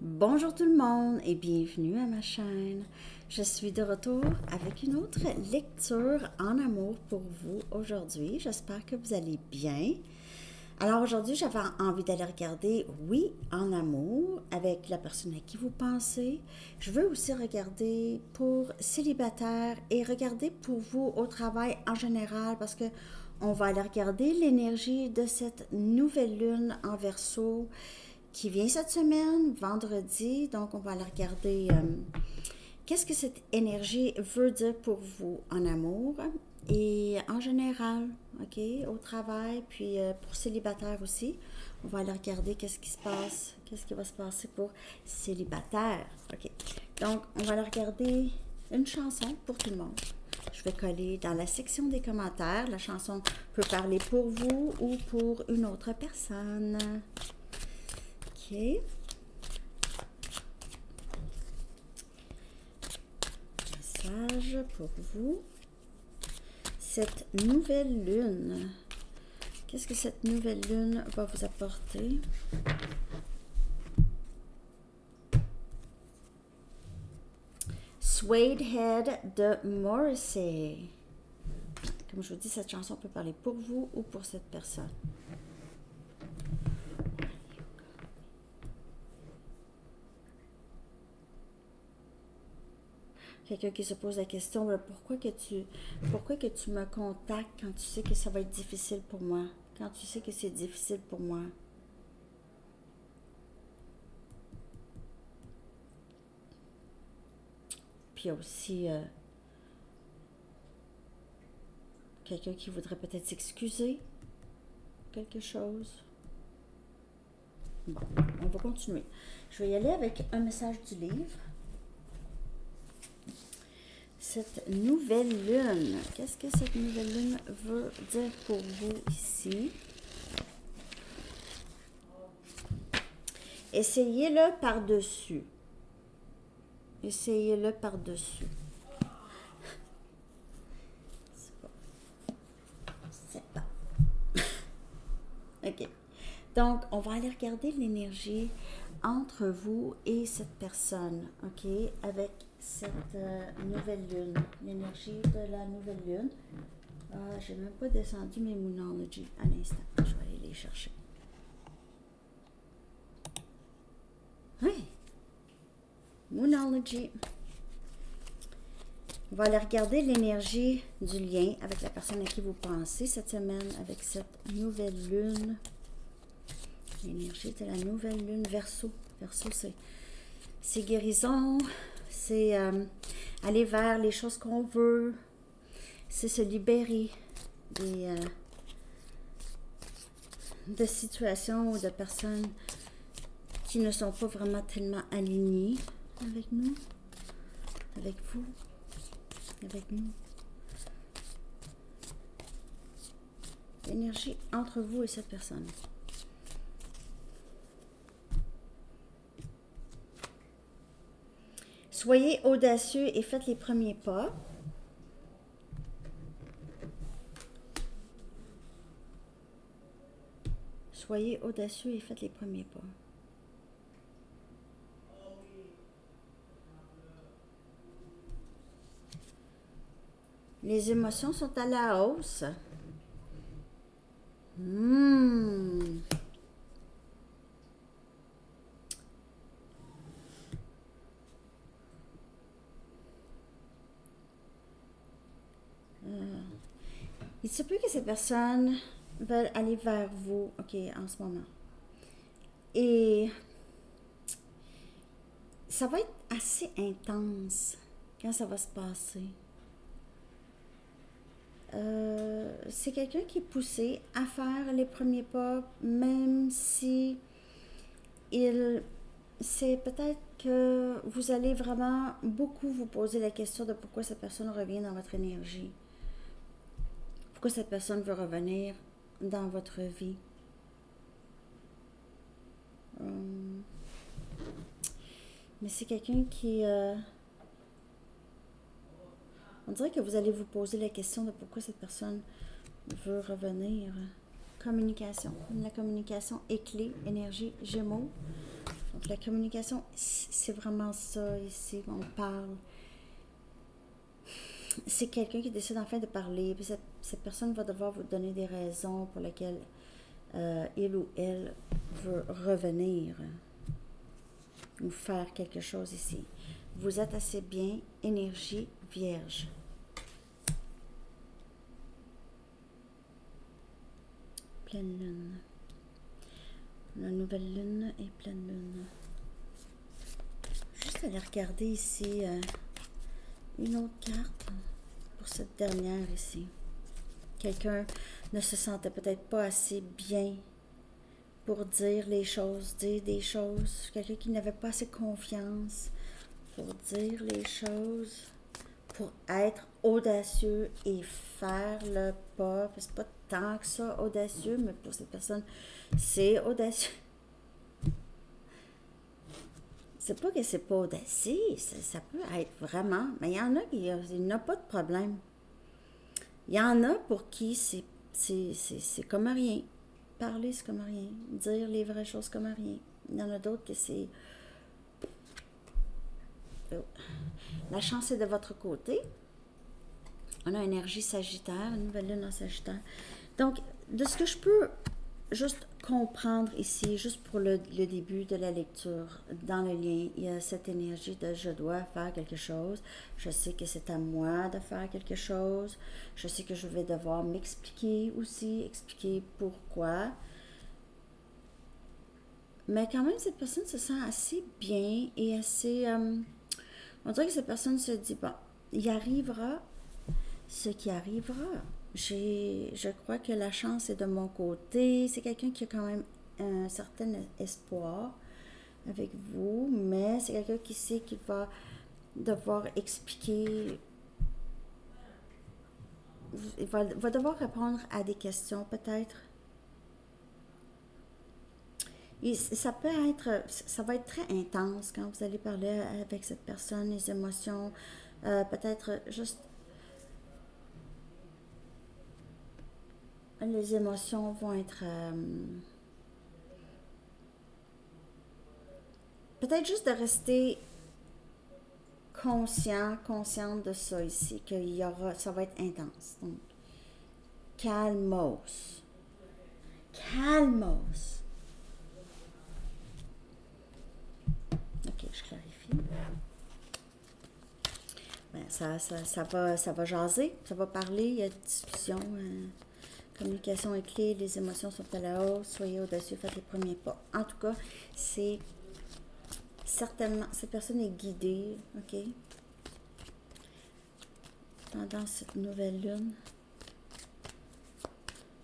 Bonjour tout le monde et bienvenue à ma chaîne. Je suis de retour avec une autre lecture en amour pour vous aujourd'hui. J'espère que vous allez bien. Alors aujourd'hui, j'avais envie d'aller regarder Oui en amour avec la personne à qui vous pensez. Je veux aussi regarder pour célibataire et regarder pour vous au travail en général parce que on va aller regarder l'énergie de cette nouvelle lune en Verseau qui vient cette semaine, vendredi. Donc, on va aller regarder qu'est-ce que cette énergie veut dire pour vous en amour et en général, OK, au travail, puis pour célibataire aussi. On va aller regarder qu'est-ce qui se passe, qu'est-ce qui va se passer pour célibataire. OK. Donc, on va aller regarder une chanson pour tout le monde. Je vais coller dans la section des commentaires. La chanson peut parler pour vous ou pour une autre personne. OK. Message pour vous. Cette nouvelle lune. Qu'est-ce que cette nouvelle lune va vous apporter? Suede Head de Morrissey. Comme je vous dis, cette chanson peut parler pour vous ou pour cette personne. Quelqu'un qui se pose la question, pourquoi que tu me contactes quand tu sais que ça va être difficile pour moi? Quand tu sais que c'est difficile pour moi? Puis il y a aussi quelqu'un qui voudrait peut-être s'excuser. Quelque chose. Bon, on va continuer. Je vais y aller avec un message du livre. Cette nouvelle lune, qu'est-ce que cette nouvelle lune veut dire pour vous ici? Essayez-le par-dessus. Essayez-le par-dessus. C'est pas. OK. Donc, on va aller regarder l'énergie entre vous et cette personne, OK, avec cette nouvelle lune, l'énergie de la nouvelle lune. J'ai même pas descendu mes Moonology à l'instant. Je vais aller les chercher. Oui. Moonology. On va aller regarder l'énergie du lien avec la personne à qui vous pensez cette semaine avec cette nouvelle lune. L'énergie de la nouvelle lune Verseau. Verseau, c'est guérison, c'est aller vers les choses qu'on veut, c'est se libérer de situations ou de personnes qui ne sont pas vraiment tellement alignées avec nous, avec vous, avec nous. L'énergie entre vous et cette personne. Soyez audacieux et faites les premiers pas. Soyez audacieux et faites les premiers pas. Les émotions sont à la hausse. Il se peut que ces personnes veulent aller vers vous, OK, en ce moment. Et ça va être assez intense quand ça va se passer. C'est quelqu'un qui est poussé à faire les premiers pas, même si c'est peut-être que vous allez vraiment beaucoup vous poser la question de pourquoi cette personne revient dans votre énergie. Pourquoi cette personne veut revenir dans votre vie. Mais c'est quelqu'un qui... on dirait que vous allez vous poser la question de pourquoi cette personne veut revenir. Communication. La communication est clé, énergie, Gémeaux. Donc Donc, la communication, c'est vraiment ça ici. On parle. C'est quelqu'un qui décide enfin de parler. Puis cette personne va devoir vous donner des raisons pour lesquelles il ou elle veut revenir ou faire quelque chose ici. Vous êtes assez bien, énergie vierge. Pleine lune. La nouvelle lune et pleine lune. Juste aller regarder ici une autre carte pour cette dernière ici. Quelqu'un ne se sentait peut-être pas assez bien pour dire les choses, dire des choses. Quelqu'un qui n'avait pas assez confiance pour dire les choses, pour être audacieux et faire le pas. C'est pas tant que ça audacieux, mais pour cette personne, c'est audacieux. C'est pas que c'est pas audacieux, ça peut être vraiment, mais il y en a qui n'ont pas de problème. Il y en a pour qui c'est comme rien. Parler, c'est comme rien. Dire les vraies choses, comme rien. Il y en a d'autres que c'est... La chance est de votre côté. On a énergie sagittaire, une nouvelle lune en sagittaire. Donc, de ce que je peux juste comprendre ici, juste pour le début de la lecture, dans le lien, il y a cette énergie de je dois faire quelque chose. Je sais que c'est à moi de faire quelque chose. Je sais que je vais devoir m'expliquer aussi, expliquer pourquoi. Mais quand même, cette personne se sent assez bien et assez... on dirait que cette personne se dit, bon, il arrivera ce qui arrivera. Je crois que la chance est de mon côté. C'est quelqu'un qui a quand même un certain espoir avec vous, mais c'est quelqu'un qui sait qu'il va devoir expliquer, il va devoir répondre à des questions peut-être. Et ça peut être, ça va être très intense quand vous allez parler avec cette personne, les émotions, peut-être juste les émotions vont être peut-être juste de rester consciente de ça ici, qu'il y aura, ça va être intense. Donc, calmos. Ok, je clarifie. Ben, ça va jaser, ça va parler, il y a discussion, communication est clé, les émotions sont à la hausse, soyez audacieux, faites les premiers pas. En tout cas, c'est certainement, cette personne est guidée, ok, pendant cette nouvelle lune.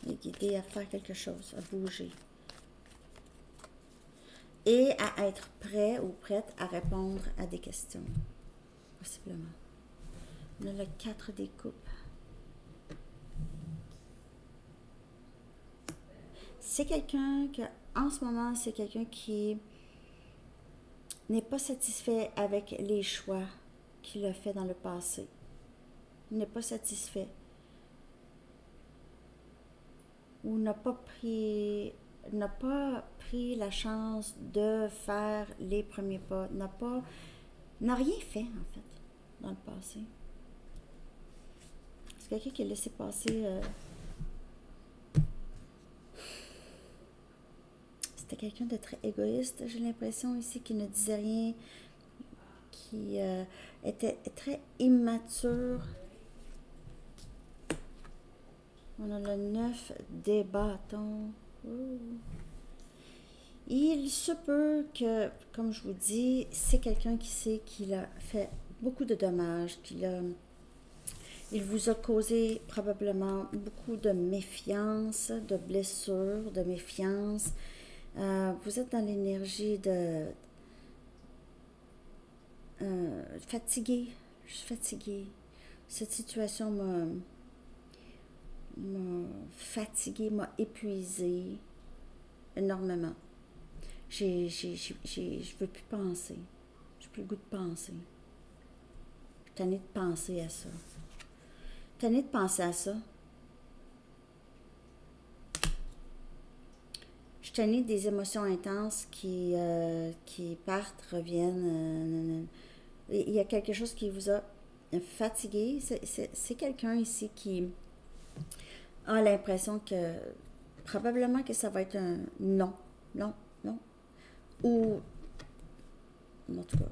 Elle est guidée à faire quelque chose, à bouger. Et à être prêt ou prête à répondre à des questions, possiblement. On a le 4 des coupes. C'est quelqu'un que, en ce moment, c'est quelqu'un qui n'est pas satisfait avec les choix qu'il a fait dans le passé. Il n'est pas satisfait. Ou n'a pas pris la chance de faire les premiers pas, n'a rien fait en fait dans le passé. C'est quelqu'un qui a laissé passer. C'était quelqu'un de très égoïste, j'ai l'impression ici, qui ne disait rien, qui était très immature. On a le 9 des bâtons. Il se peut que, comme je vous dis, c'est quelqu'un qui sait qu'il a fait beaucoup de dommages, il vous a causé probablement beaucoup de méfiance, de blessures, de méfiance. Vous êtes dans l'énergie de fatigué. Je suis fatiguée. Cette situation m'a fatiguée, m'a épuisée énormément. Je veux plus penser. J'ai plus le goût de penser. Je suis tannée de penser à ça. Tannée de penser à ça. Je suis tenez des émotions intenses qui partent, reviennent. Il y a quelque chose qui vous a fatigué. C'est quelqu'un ici qui a l'impression que probablement que ça va être un non, non, non. Ou, en tout cas,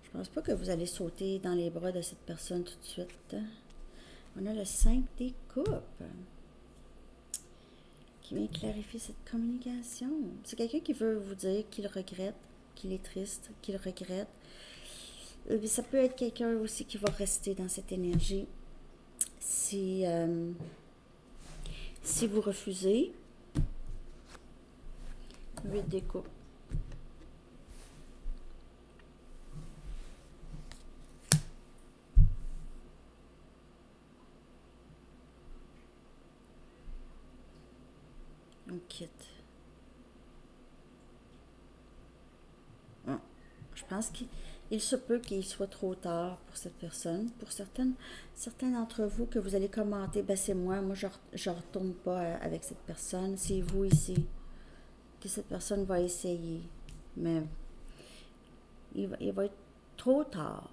je pense pas que vous allez sauter dans les bras de cette personne tout de suite. On a le 5 des coupes qui vient clarifier cette communication. C'est quelqu'un qui veut vous dire qu'il regrette, qu'il est triste, qu'il regrette. Ça peut être quelqu'un aussi qui va rester dans cette énergie. Si vous refusez, 8 des coupes. On quitte. Bon, je pense qu'il se peut qu'il soit trop tard pour cette personne. Pour certains d'entre vous que vous allez commenter, ben c'est moi je ne retourne pas avec cette personne. C'est vous ici que cette personne va essayer. Mais il va être trop tard.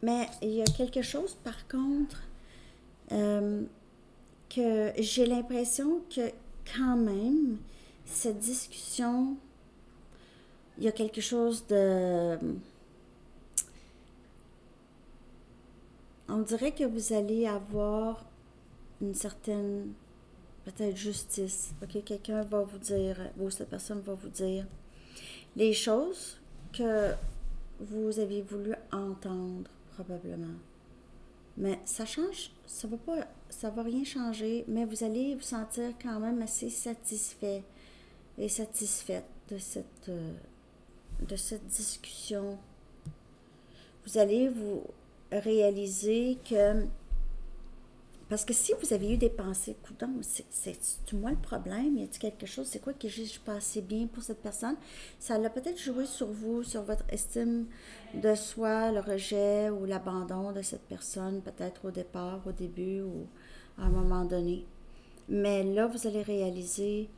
Mais il y a quelque chose par contre que j'ai l'impression que quand même, cette discussion, il y a quelque chose de... On dirait que vous allez avoir une certaine, peut-être justice. Ok, quelqu'un va vous dire, ou cette personne va vous dire les choses que vous avez voulu entendre, probablement. Mais ça change, ça va rien changer, mais vous allez vous sentir quand même assez satisfait et satisfaite de cette discussion. Vous allez vous réaliser que, parce que si vous avez eu des pensées, coudonc, c'est moi le problème, y a-t-il quelque chose, c'est quoi que je pas assez bien pour cette personne? Ça l'a peut-être joué sur vous, sur votre estime de soi, le rejet ou l'abandon de cette personne, peut-être au départ, au début ou à un moment donné. Mais là, vous allez réaliser,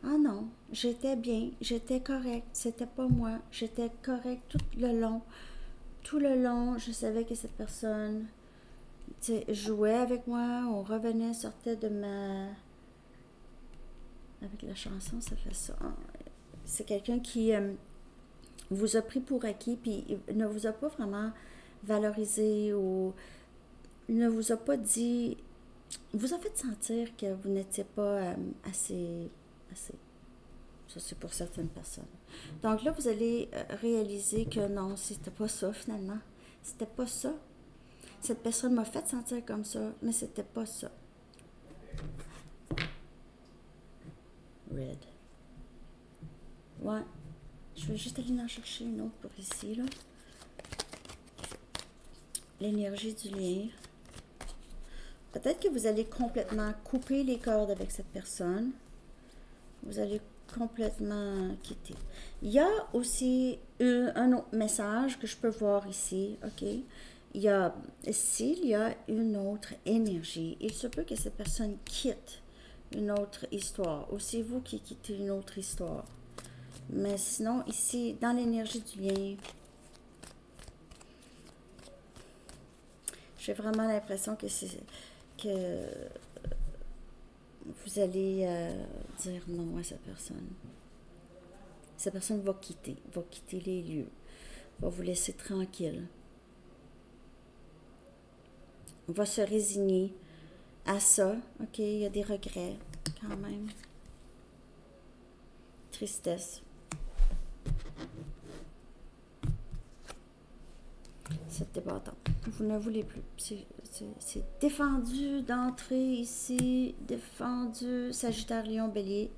ah non, j'étais bien, j'étais correct, c'était pas moi, j'étais correct tout le long. Tout le long, je savais que cette personne jouait avec moi, on revenait, sortait de ma... Avec la chanson, ça fait ça. C'est quelqu'un qui vous a pris pour acquis, puis ne vous a pas vraiment valorisé ou ne vous a pas dit... Vous a fait sentir que vous n'étiez pas assez... Ça, c'est pour certaines personnes. Donc là, vous allez réaliser que non, c'était pas ça finalement. C'était pas ça. Cette personne m'a fait sentir comme ça, mais c'était pas ça. Red. Ouais. Je vais juste aller en chercher une autre pour ici, là. L'énergie du lien. Peut-être que vous allez complètement couper les cordes avec cette personne. Vous allez complètement quitter. Il y a aussi un autre message que je peux voir ici, ok? S'il y a une autre énergie, il se peut que cette personne quitte une autre histoire, ou c'est vous qui quittez une autre histoire. Mais sinon, ici, dans l'énergie du lien, j'ai vraiment l'impression que vous allez dire non à cette personne. Cette personne va quitter les lieux, va vous laisser tranquille. On va se résigner à ça. Ok, il y a des regrets quand même. Tristesse. C'est débattant. Vous ne voulez plus. C'est défendu d'entrer ici. Défendu. Sagittaire, Lion, Bélier.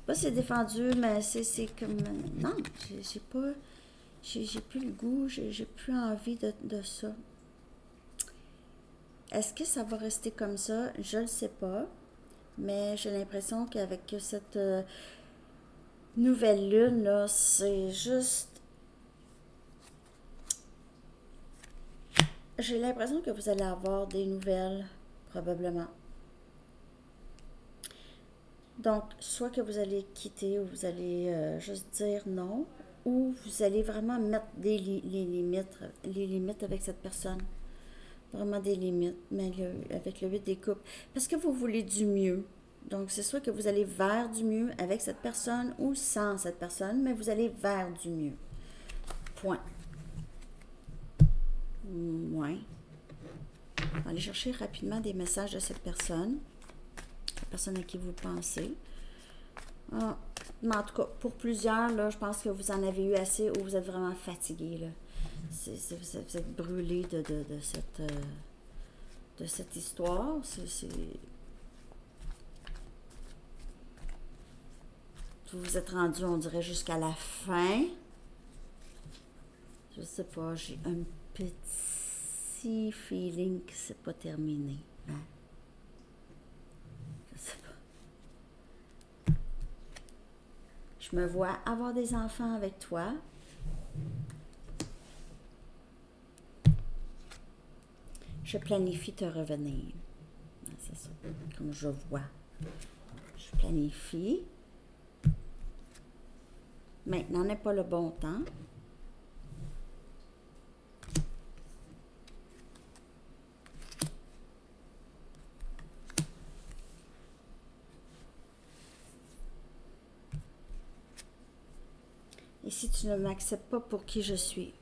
Pas c'est défendu, mais c'est comme... Non, j'ai pas... J'ai plus le goût. J'ai plus envie de ça. Est-ce que ça va rester comme ça? Je ne le sais pas. Mais j'ai l'impression qu'avec cette nouvelle lune, là, c'est juste... J'ai l'impression que vous allez avoir des nouvelles, probablement. Donc, soit que vous allez quitter ou vous allez juste dire non, ou vous allez vraiment mettre les limites avec cette personne. Vraiment des limites, mais avec le 8 des coupes. Parce que vous voulez du mieux. Donc, c'est soit que vous allez vers du mieux avec cette personne ou sans cette personne, mais vous allez vers du mieux. Point. Ouais. On va aller chercher rapidement des messages de cette personne. La personne à qui vous pensez. Ah, mais en tout cas, pour plusieurs, là, je pense que vous en avez eu assez ou vous êtes vraiment fatigué. Là. Vous êtes brûlé de cette histoire. Vous vous êtes rendu, on dirait, jusqu'à la fin. Je sais pas, j'ai un petit feeling que c'est pas terminé. Hein? Je sais pas. Je me vois avoir des enfants avec toi. Je planifie te revenir. C'est ça, comme je vois. Je planifie. Maintenant n'est pas le bon temps. Et si tu ne m'acceptes pas pour qui je suis?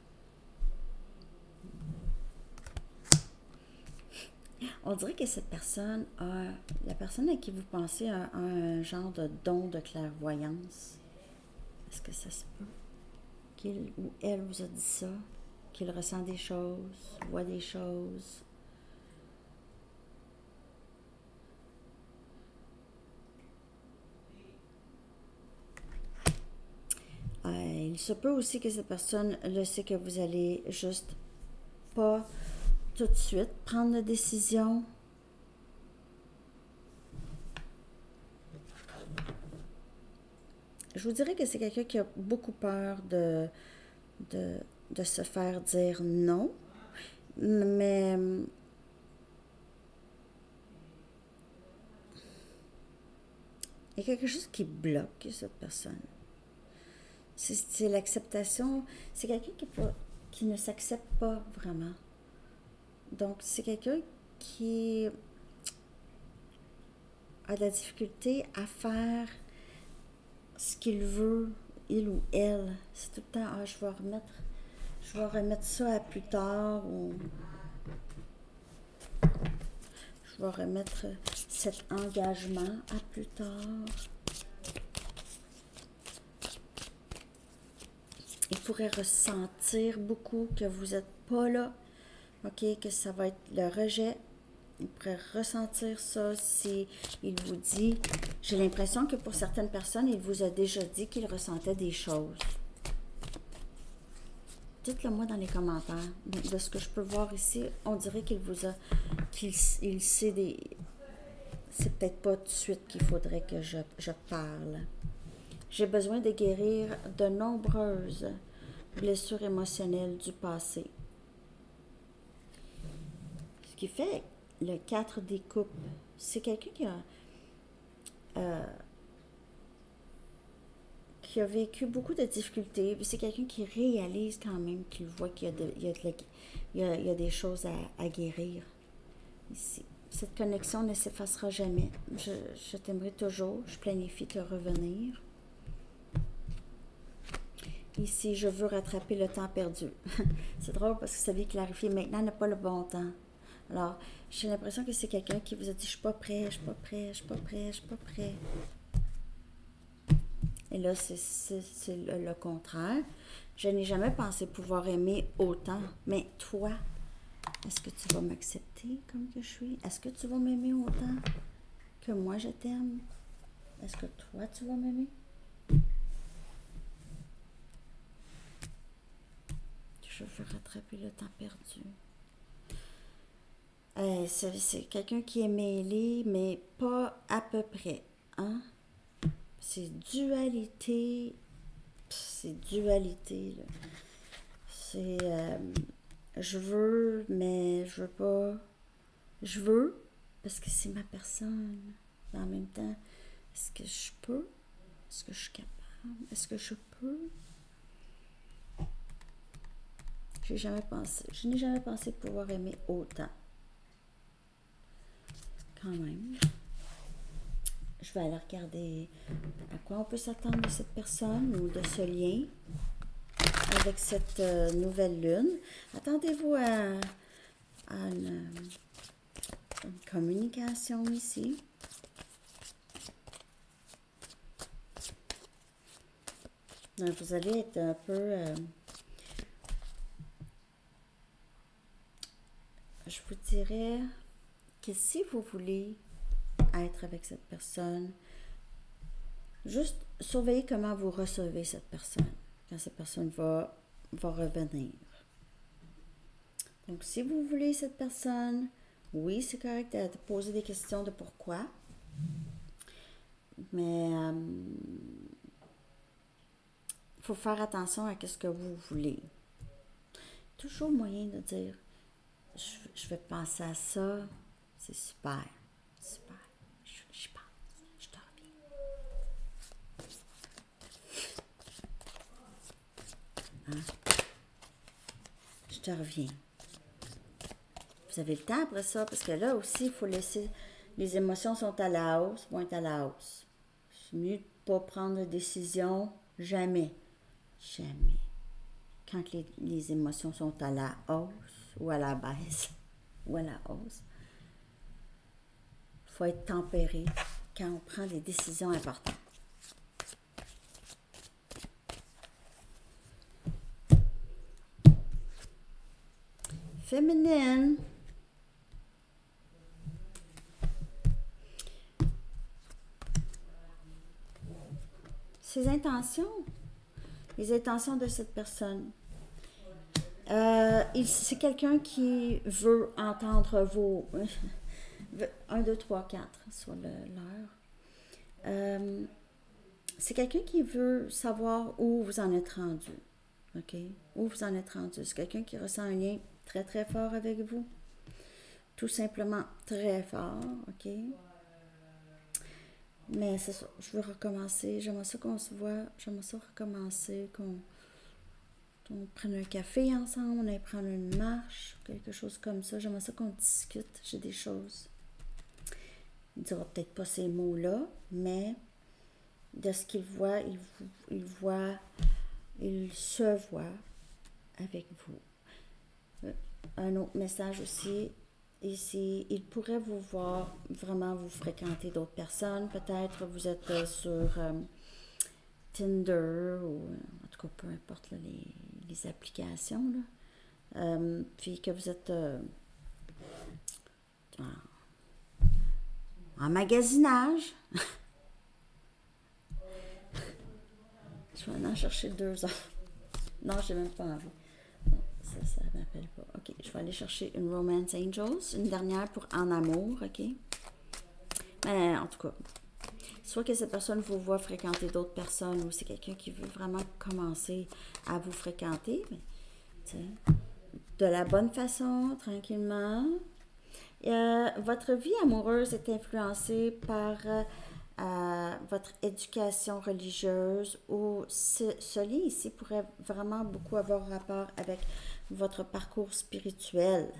On dirait que cette personne la personne à qui vous pensez a un genre de don de clairvoyance. Est-ce que ça se peut? Qu'il ou elle vous a dit ça? Qu'il ressent des choses, voit des choses? Il se peut aussi que cette personne le sait que vous allez juste pas tout de suite prendre la décision. Je vous dirais que c'est quelqu'un qui a beaucoup peur de se faire dire non, mais il y a quelque chose qui bloque cette personne. C'est l'acceptation. C'est quelqu'un qui ne s'accepte pas vraiment. Donc, c'est quelqu'un qui a de la difficulté à faire ce qu'il veut, il ou elle. C'est tout le temps, je vais remettre ça à plus tard, ou je vais remettre cet engagement à plus tard. Il pourrait ressentir beaucoup que vous n'êtes pas là, ok, que ça va être le rejet. Il pourrait ressentir ça si il vous dit. J'ai l'impression que pour certaines personnes, il vous a déjà dit qu'il ressentait des choses. Dites-le moi dans les commentaires. De ce que je peux voir ici, on dirait qu'il sait des. C'est peut-être pas tout de suite qu'il faudrait que je parle. J'ai besoin de guérir de nombreuses blessures émotionnelles du passé. Ce qui fait le 4 des coupes, c'est quelqu'un qui a vécu beaucoup de difficultés. C'est quelqu'un qui réalise quand même, qu'il voit qu'il y a des choses à guérir ici. Cette connexion ne s'effacera jamais. Je t'aimerai toujours. Je planifie te revenir. Ici, je veux rattraper le temps perdu. C'est drôle parce que ça vient clarifier. Maintenant n'est pas le bon temps. Alors, j'ai l'impression que c'est quelqu'un qui vous a dit « Je suis pas prêt, je suis pas prêt, je suis pas prêt, je suis pas prêt. » Et là, c'est le contraire. Je n'ai jamais pensé pouvoir aimer autant. Mais toi, est-ce que tu vas m'accepter comme que je suis? Est-ce que tu vas m'aimer autant que moi je t'aime? Est-ce que toi, tu vas m'aimer? Je veux rattraper le temps perdu. C'est quelqu'un qui est mêlé, mais pas à peu près. Hein? C'est dualité. C'est dualité, là. C'est je veux, mais je veux pas. Je veux, parce que c'est ma personne. Mais en même temps, Est-ce que je peux? Est-ce que je suis capable? Est-ce que je peux? Je n'ai jamais pensé pouvoir aimer autant. Quand même. Je vais aller regarder à quoi on peut s'attendre de cette personne ou de ce lien avec cette nouvelle lune. Attendez-vous à une communication ici. Donc, vous allez être un peu... je vous dirais que si vous voulez être avec cette personne, juste surveillez comment vous recevez cette personne, quand cette personne va revenir. Donc, si vous voulez cette personne, oui, c'est correct de poser des questions de pourquoi, mais il faut faire attention à ce que vous voulez. Toujours moyen de dire, je vais penser à ça, c'est super, super, je pense, je te reviens. Hein? Je te reviens. Vous avez le temps après ça, parce que là aussi, il faut laisser, les émotions sont à la hausse, vont être à la hausse. C'est mieux de ne pas prendre de décision, jamais, jamais. Quand les émotions sont à la hausse, ou à la baisse, ou à la hausse, il faut être tempéré quand on prend des décisions importantes. Féminine. Ses intentions, les intentions de cette personne. C'est quelqu'un qui veut entendre vos... 1, 2, 3, 4 sur l'heure. C'est quelqu'un qui veut savoir où vous en êtes rendu. OK? Où vous en êtes rendu. C'est quelqu'un qui ressent un lien très, très fort avec vous. Tout simplement très fort. OK? Mais c'est ça. Je veux recommencer. J'aimerais ça qu'on se voit. J'aimerais ça recommencer. Qu'on prenne un café ensemble. On aille prendre une marche. Quelque chose comme ça. J'aimerais ça qu'on discute. J'ai des choses. Il ne dira peut-être pas ces mots-là, mais de ce qu'il voit, il se voit avec vous. Un autre message aussi, ici, il pourrait vous voir, vraiment vous fréquenter d'autres personnes. Peut-être vous êtes sur Tinder ou en tout cas peu importe là, les applications. Là. Puis que vous êtes en magasinage. Je vais en chercher 2 heures. Non, j'ai même pas envie. Non, ça ne m'appelle pas. OK, je vais aller chercher une Romance Angels, une dernière pour En Amour, OK? Mais en tout cas, soit que cette personne vous voit fréquenter d'autres personnes ou c'est quelqu'un qui veut vraiment commencer à vous fréquenter, mais, de la bonne façon, tranquillement. Votre vie amoureuse est influencée par votre éducation religieuse ou ce lien ici pourrait vraiment beaucoup avoir rapport avec votre parcours spirituel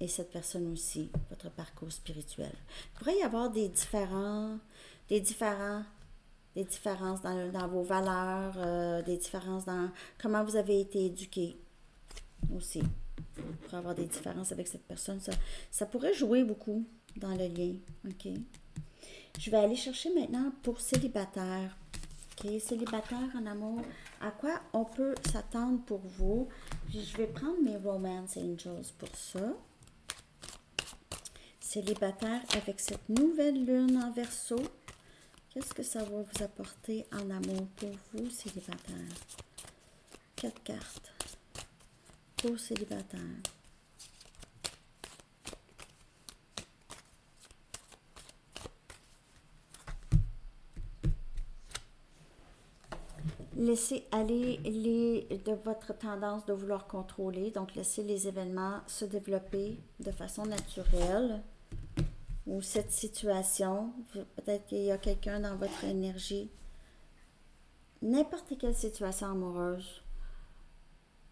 et cette personne aussi, votre parcours spirituel. Il pourrait y avoir des différences dans vos valeurs, des différences dans comment vous avez été éduqué aussi. Pour avoir des différences avec cette personne, ça pourrait jouer beaucoup dans le lien. OK? Je vais aller chercher maintenant pour célibataire. OK? Célibataire en amour. À quoi on peut s'attendre pour vous? Puis je vais prendre mes Romance Angels pour ça. Célibataire avec cette nouvelle lune en Verseau. Qu'est-ce que ça va vous apporter en amour pour vous, célibataire? 4 cartes. Pour célibataire. Laissez aller de votre tendance de vouloir contrôler, donc laissez les événements se développer de façon naturelle. ou cette situation. Peut-être qu'il y a quelqu'un dans votre énergie. N'importe quelle situation amoureuse,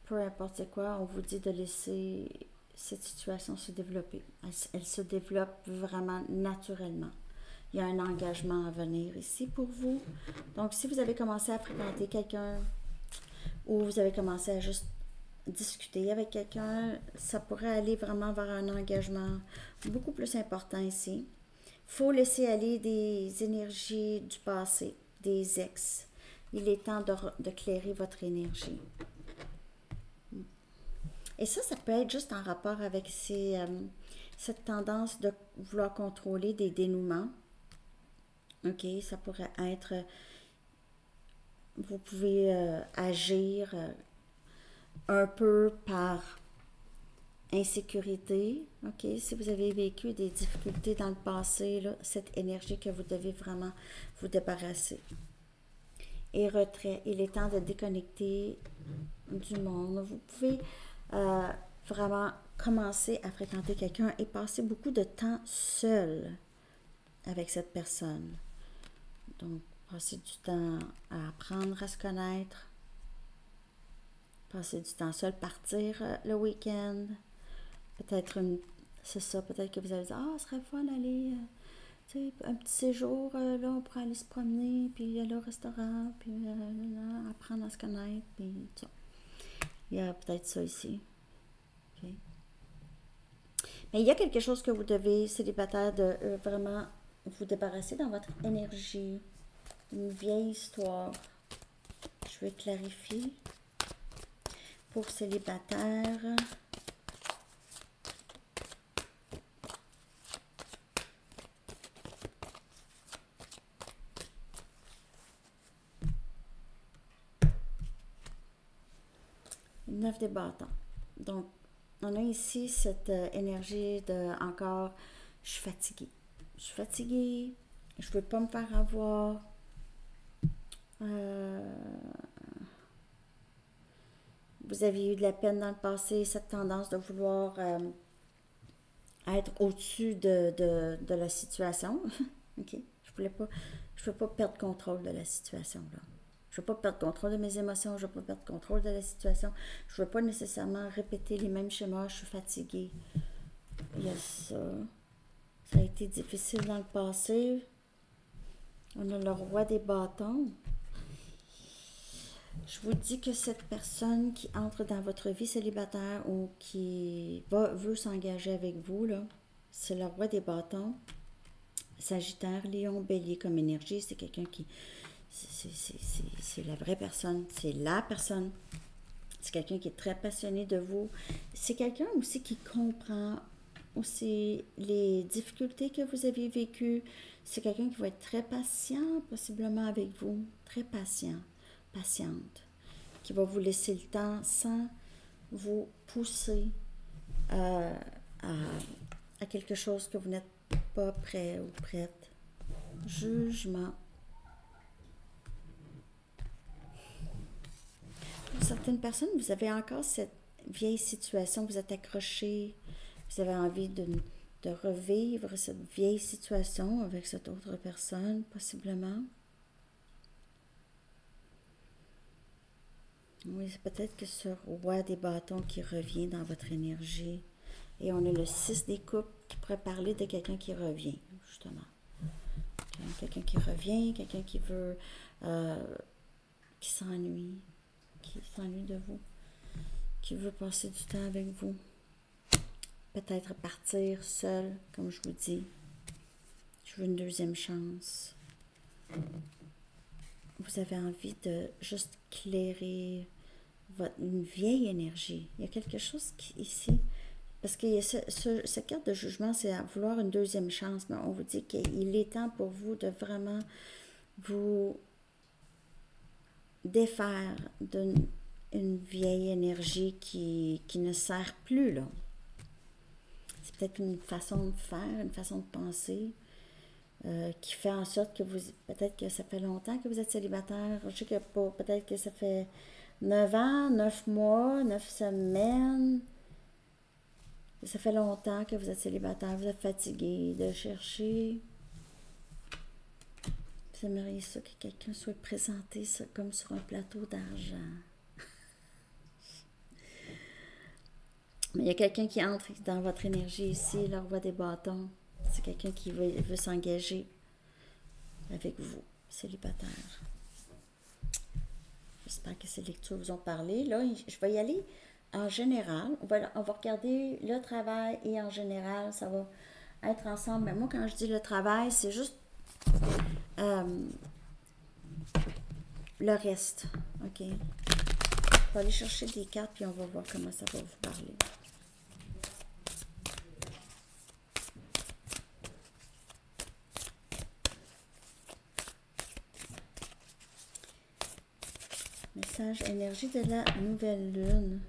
peu importe c'est quoi, on vous dit de laisser cette situation se développer. Elle se développe vraiment naturellement. Il y a un engagement à venir ici pour vous. Donc, si vous avez commencé à fréquenter quelqu'un ou vous avez commencé à juste discuter avec quelqu'un, ça pourrait aller vraiment vers un engagement beaucoup plus important ici. Il faut laisser aller des énergies du passé, des ex. Il est temps de clairer votre énergie. Et ça peut être juste en rapport avec cette tendance de vouloir contrôler des dénouements. OK, ça pourrait être, vous pouvez agir un peu par insécurité. OK, si vous avez vécu des difficultés dans le passé, là, cette énergie que vous devez vraiment vous débarrasser. Et retrait, il est temps de déconnecter du monde. Vous pouvez vraiment commencer à fréquenter quelqu'un et passer beaucoup de temps seul avec cette personne. Donc, passer du temps à apprendre à se connaître, passer du temps seul, partir le week-end. Peut-être c'est ça, peut-être que vous allez dire, ah, ce serait fun d'aller, tu sais, un petit séjour, là, on pourrait aller se promener, puis aller au restaurant, puis apprendre à se connaître, puis tout ça. Il y a peut-être ça ici. Okay. Mais il y a quelque chose que vous devez, célibataire, de vraiment vous débarrasser dans votre énergie. Une vieille histoire. Je vais clarifier. Pour célibataire. Une 9 des bâtons. Donc, on a ici cette énergie de encore, je suis fatiguée. Je suis fatiguée, je ne veux pas me faire avoir. Vous avez eu de la peine dans le passé, cette tendance de vouloir être au-dessus de la situation. OK? Je ne veux pas perdre contrôle de la situation, là. Je ne veux pas perdre contrôle de mes émotions, je ne veux pas perdre contrôle de la situation. Je ne veux pas nécessairement répéter les mêmes schémas, je suis fatiguée. Il y a ça. Ça a été difficile dans le passé. On a le roi des bâtons. Je vous dis que cette personne qui entre dans votre vie célibataire ou qui veut s'engager avec vous, là, c'est le roi des bâtons. Sagittaire, Lion, Bélier comme énergie, c'est quelqu'un qui... C'est la vraie personne, c'est la personne. C'est quelqu'un qui est très passionné de vous. C'est quelqu'un aussi qui comprend aussi les difficultés que vous avez vécues. C'est quelqu'un qui va être très patient, possiblement avec vous. Très patient, patiente. Qui va vous laisser le temps sans vous pousser à quelque chose que vous n'êtes pas prêt ou prête. Jugement. Pour certaines personnes, vous avez encore cette vieille situation, vous êtes accroché, vous avez envie de revivre cette vieille situation avec cette autre personne, possiblement. Oui, c'est peut-être que ce roi des bâtons qui revient dans votre énergie. Et on a le 6 des coupes qui pourrait parler de quelqu'un qui revient, justement. Quelqu'un qui revient, quelqu'un qui veut, qui s'ennuie de vous, qui veut passer du temps avec vous. Peut-être partir seul, comme je vous dis. Je veux une deuxième chance. Vous avez envie de juste clairer une vieille énergie. Il y a quelque chose ici, parce que cette carte de jugement, c'est à vouloir une deuxième chance, mais on vous dit qu'il est temps pour vous de vraiment vous défaire d'une vieille énergie qui ne sert plus, là. C'est peut-être une façon de faire, une façon de penser qui fait en sorte que peut-être que ça fait longtemps que vous êtes célibataire. Je sais que peut-être que ça fait 9 ans, 9 mois, 9 semaines. Ça fait longtemps que vous êtes célibataire, vous êtes fatigué de chercher. Vous aimeriez ça que quelqu'un soit présenté ça, comme sur un plateau d'argent. Mais il y a quelqu'un qui entre dans votre énergie ici, le roi des bâtons. C'est quelqu'un qui veut s'engager avec vous, célibataire. J'espère que ces lectures vous ont parlé. Là, je vais y aller en général. On va regarder le travail et en général, ça va être ensemble. Mais moi, quand je dis le travail, c'est juste le reste. OK? On va aller chercher des cartes puis on va voir comment ça va vous parler. Message énergie de la nouvelle lune.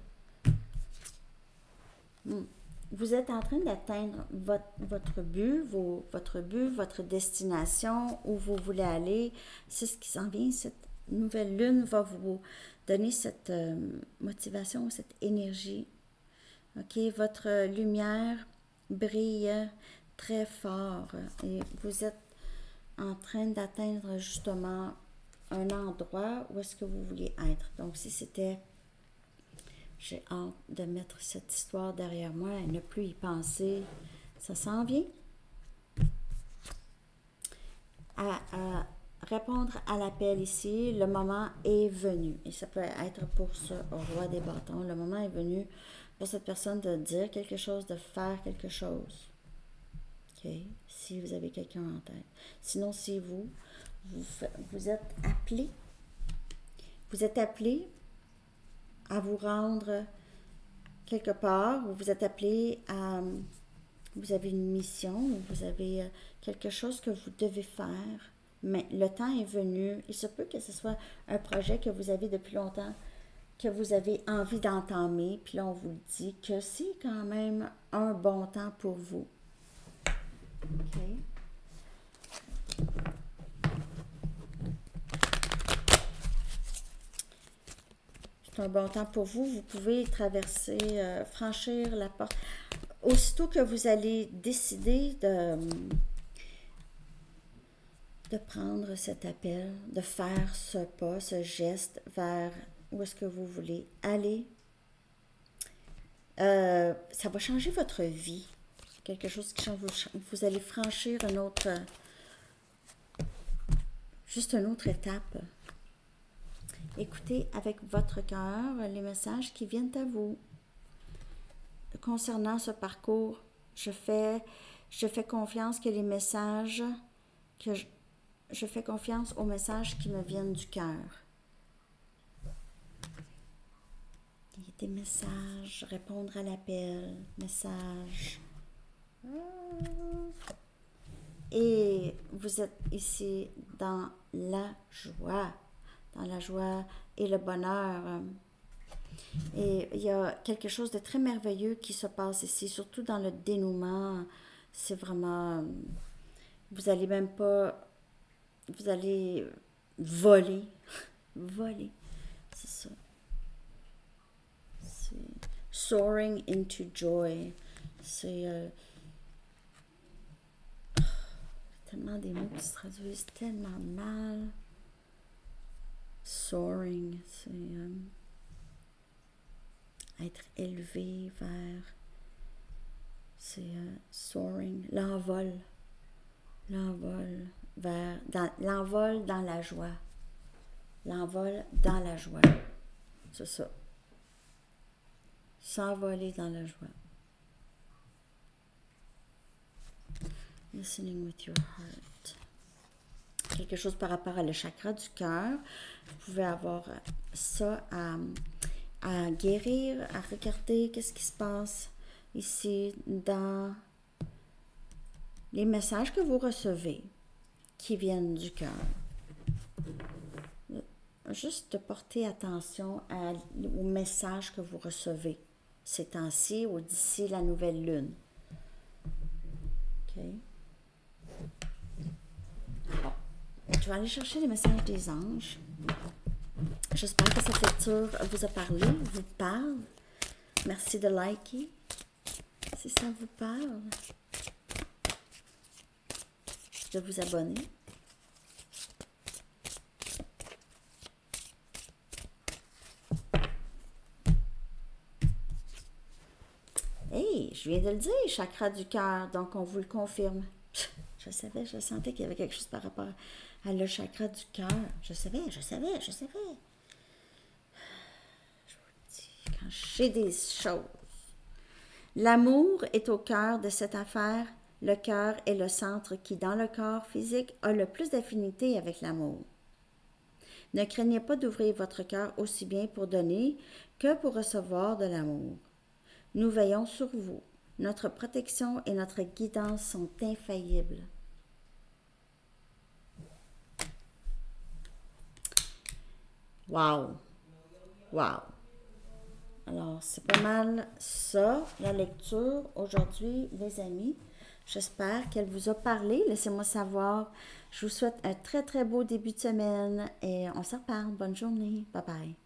Vous êtes en train d'atteindre votre but, votre destination, où vous voulez aller. C'est ce qui s'en vient. Cette nouvelle lune va vous donner cette motivation, cette énergie. OK? Votre lumière brille très fort et vous êtes en train d'atteindre justement un endroit où est-ce que vous vouliez être. Donc, si c'était j'ai hâte de mettre cette histoire derrière moi et ne plus y penser, ça s'en vient. À répondre à l'appel ici, le moment est venu. Et ça peut être pour ce roi des bâtons. Le moment est venu pour cette personne de dire quelque chose, de faire quelque chose. OK? Si vous avez quelqu'un en tête. Sinon, si vous êtes appelé, à vous rendre quelque part, où vous êtes appelé à... Vous avez une mission, ou vous avez quelque chose que vous devez faire, mais le temps est venu. Il se peut que ce soit un projet que vous avez depuis longtemps, que vous avez envie d'entamer, puis là on vous dit que c'est quand même un bon temps pour vous. OK? C'est un bon temps pour vous. Vous pouvez traverser, franchir la porte. Aussitôt que vous allez décider de prendre cet appel, de faire ce pas, ce geste vers où est-ce que vous voulez aller, ça va changer votre vie. Quelque chose qui change. Vous allez franchir juste une autre étape. Écoutez avec votre cœur les messages qui viennent à vous. Concernant ce parcours, je fais confiance que les messages, je fais confiance aux messages qui me viennent du cœur. Il y a des messages, répondre à l'appel, messages. Et vous êtes ici dans la joie et le bonheur. Et il y a quelque chose de très merveilleux qui se passe ici, surtout dans le dénouement. C'est vraiment... Vous allez même pas... Vous allez voler. Voler, c'est ça. C'est soaring into joy. C'est... tellement des mots qui se traduisent tellement mal. Soaring, c'est... être élevé vers, c'est soaring, l'envol vers, l'envol dans la joie, c'est ça, s'envoler dans la joie. Listening with your heart. Quelque chose par rapport à le chakra du cœur, vous pouvez avoir ça à guérir, à regarder qu'est-ce qui se passe ici dans les messages que vous recevez qui viennent du cœur. Juste de porter attention aux messages que vous recevez ces temps-ci ou d'ici la nouvelle lune. OK? Bon. Je vais aller chercher les messages des anges. J'espère que cette lecture vous a parlé, vous parle. Merci de liker. si ça vous parle, de vous abonner. Hey, je viens de le dire, chakra du cœur, donc on vous le confirme. Je savais, je sentais qu'il y avait quelque chose par rapport à le chakra du cœur. Je savais. Je vous dis, quand je sais des choses. L'amour est au cœur de cette affaire. Le cœur est le centre qui, dans le corps physique, a le plus d'affinité avec l'amour. Ne craignez pas d'ouvrir votre cœur aussi bien pour donner que pour recevoir de l'amour. Nous veillons sur vous. Notre protection et notre guidance sont infaillibles. Wow! Wow! Alors, c'est pas mal ça, la lecture aujourd'hui, les amis. J'espère qu'elle vous a parlé. Laissez-moi savoir. Je vous souhaite un très, très beau début de semaine et on se reparle. Bonne journée. Bye bye.